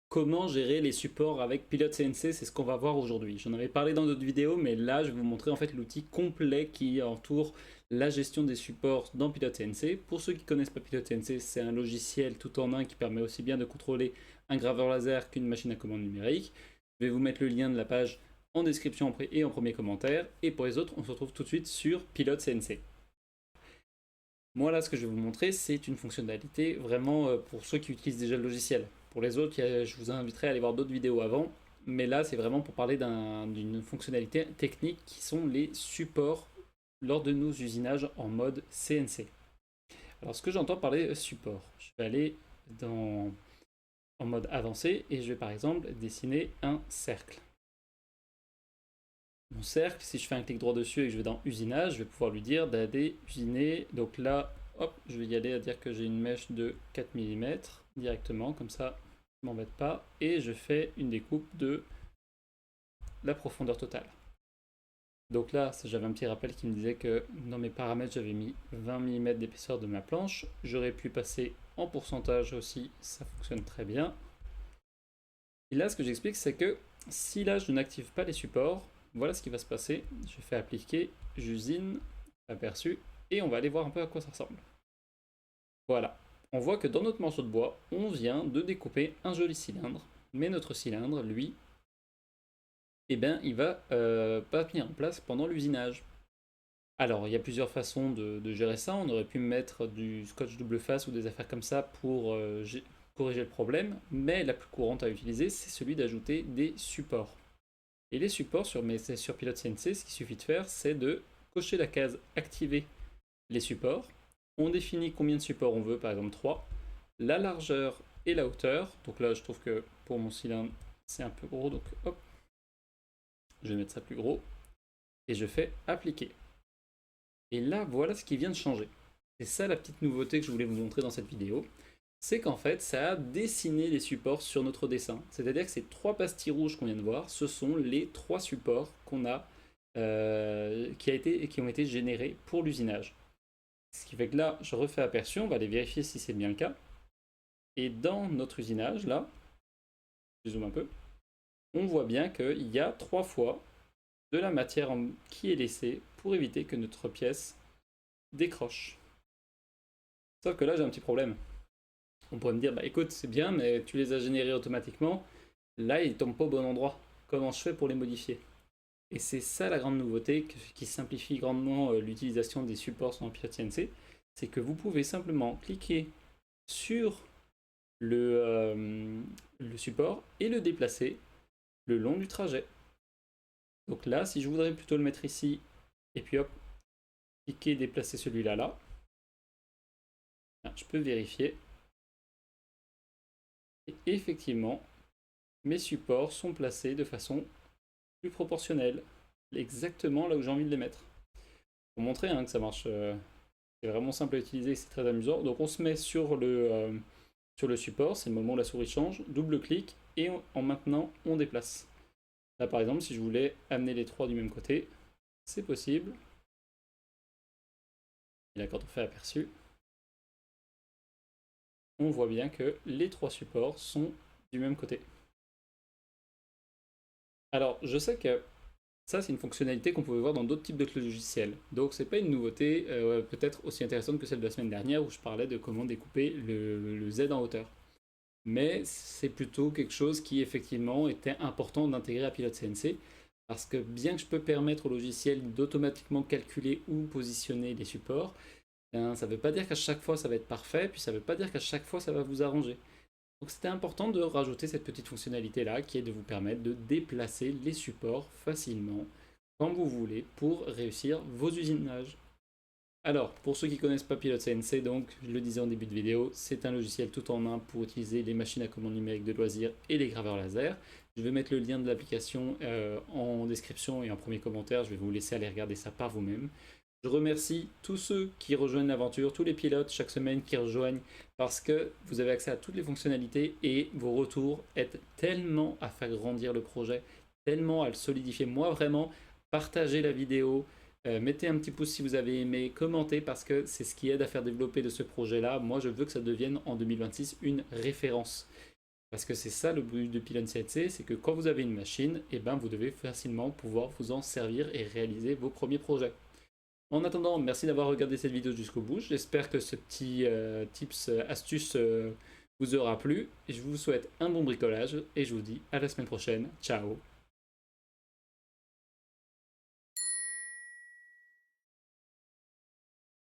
comment gérer les supports avec Pilote CNC, c'est ce qu'on va voir aujourd'hui. J'en avais parlé dans d'autres vidéos, mais là je vais vous montrer en fait l'outil complet qui entoure la gestion des supports dans Pilote CNC. Pour ceux qui ne connaissent pas Pilote CNC, c'est un logiciel tout en un qui permet aussi bien de contrôler un graveur laser qu'une machine à commande numérique. Je vais vous mettre le lien de la page en description et en premier commentaire. Et pour les autres, on se retrouve tout de suite sur Pilote CNC. Moi là, ce que je vais vous montrer, c'est une fonctionnalité vraiment pour ceux qui utilisent déjà le logiciel. Pour les autres, je vous inviterai à aller voir d'autres vidéos avant, mais là, c'est vraiment pour parler d'une fonctionnalité technique qui sont les supports lors de nos usinages en mode CNC. Alors, ce que j'entends par les supports, je vais aller en mode avancé et je vais par exemple dessiner un cercle. Mon cercle, si je fais un clic droit dessus et que je vais dans usinage, je vais pouvoir lui dire d'aller usiner. Donc là, hop, je vais y aller à dire que j'ai une mèche de 4 mm directement, comme ça, je ne m'embête pas. Et je fais une découpe de la profondeur totale. Donc là, j'avais un petit rappel qui me disait que dans mes paramètres, j'avais mis 20 mm d'épaisseur de ma planche. J'aurais pu passer en pourcentage aussi, ça fonctionne très bien. Et là, ce que j'explique, c'est que si là, je n'active pas les supports, voilà ce qui va se passer. Je fais appliquer, j'usine, aperçu, et on va aller voir un peu à quoi ça ressemble. Voilà. On voit que dans notre morceau de bois, on vient de découper un joli cylindre, mais notre cylindre, lui, eh ben, il va pas tenir en place pendant l'usinage. Alors, il y a plusieurs façons de gérer ça. On aurait pu mettre du scotch double face ou des affaires comme ça pour corriger le problème, mais la plus courante à utiliser, c'est celui d'ajouter des supports. Et les supports sur Pilote CNC, ce qu'il suffit de faire, c'est de cocher la case activer les supports. On définit combien de supports on veut, par exemple 3, la largeur et la hauteur. Donc là, je trouve que pour mon cylindre, c'est un peu gros, donc hop, je vais mettre ça plus gros. Et je fais appliquer. Et là, voilà ce qui vient de changer. C'est ça la petite nouveauté que je voulais vous montrer dans cette vidéo. C'est qu'en fait, ça a dessiné les supports sur notre dessin. C'est-à-dire que ces trois pastilles rouges qu'on vient de voir, ce sont les trois supports qu'on a, qui ont été générés pour l'usinage. Ce qui fait que là, je refais aperçu, on va aller vérifier si c'est bien le cas. Et dans notre usinage, là, je zoome un peu, on voit bien qu'il y a 3 fois de la matière qui est laissée pour éviter que notre pièce décroche. Sauf que là, j'ai un petit problème. On pourrait me dire, bah écoute, c'est bien, mais tu les as générés automatiquement. Là, ils ne tombent pas au bon endroit. Comment je fais pour les modifier? Et c'est ça la grande nouveauté qui simplifie grandement l'utilisation des supports sur Pilote CNC. C'est que vous pouvez simplement cliquer sur le support et le déplacer le long du trajet. Donc là, si je voudrais plutôt le mettre ici, et puis hop, cliquer, déplacer celui-là là, je peux vérifier. Et effectivement, mes supports sont placés de façon plus proportionnelle, exactement là où j'ai envie de les mettre. Pour montrer que ça marche, c'est vraiment simple à utiliser, c'est très amusant. Donc on se met sur le support, c'est le moment où la souris change, double-clic, et en maintenant, on déplace. Là par exemple, si je voulais amener les trois du même côté, c'est possible. Et là quand on fait aperçu, on voit bien que les trois supports sont du même côté. Alors je sais que ça, c'est une fonctionnalité qu'on pouvait voir dans d'autres types de logiciels. Donc, c'est pas une nouveauté peut-être aussi intéressante que celle de la semaine dernière où je parlais de comment découper le Z en hauteur. Mais c'est plutôt quelque chose qui, effectivement, était important d'intégrer à Pilote CNC parce que bien que je peux permettre au logiciel d'automatiquement calculer ou positionner les supports, ben, ça ne veut pas dire qu'à chaque fois ça va être parfait, puis ça ne veut pas dire qu'à chaque fois ça va vous arranger. Donc c'était important de rajouter cette petite fonctionnalité là qui est de vous permettre de déplacer les supports facilement quand vous voulez pour réussir vos usinages. Alors, pour ceux qui ne connaissent pas Pilote CNC, donc, je le disais en début de vidéo, c'est un logiciel tout en un pour utiliser les machines à commande numérique de loisirs et les graveurs laser. Je vais mettre le lien de l'application en description et en premier commentaire, je vais vous laisser aller regarder ça par vous-même. Je remercie tous ceux qui rejoignent l'aventure, tous les pilotes chaque semaine qui rejoignent, parce que vous avez accès à toutes les fonctionnalités et vos retours aident tellement à faire grandir le projet, tellement à le solidifier. Moi, vraiment, partagez la vidéo, mettez un petit pouce si vous avez aimé, commentez parce que c'est ce qui aide à faire développer de ce projet-là. Moi, je veux que ça devienne en 2026 une référence. Parce que c'est ça le but de Pilon CNC, c'est que quand vous avez une machine, et ben vous devez facilement pouvoir vous en servir et réaliser vos premiers projets. En attendant, merci d'avoir regardé cette vidéo jusqu'au bout. J'espère que ce petit tips, astuce vous aura plu. Je vous souhaite un bon bricolage et je vous dis à la semaine prochaine. Ciao!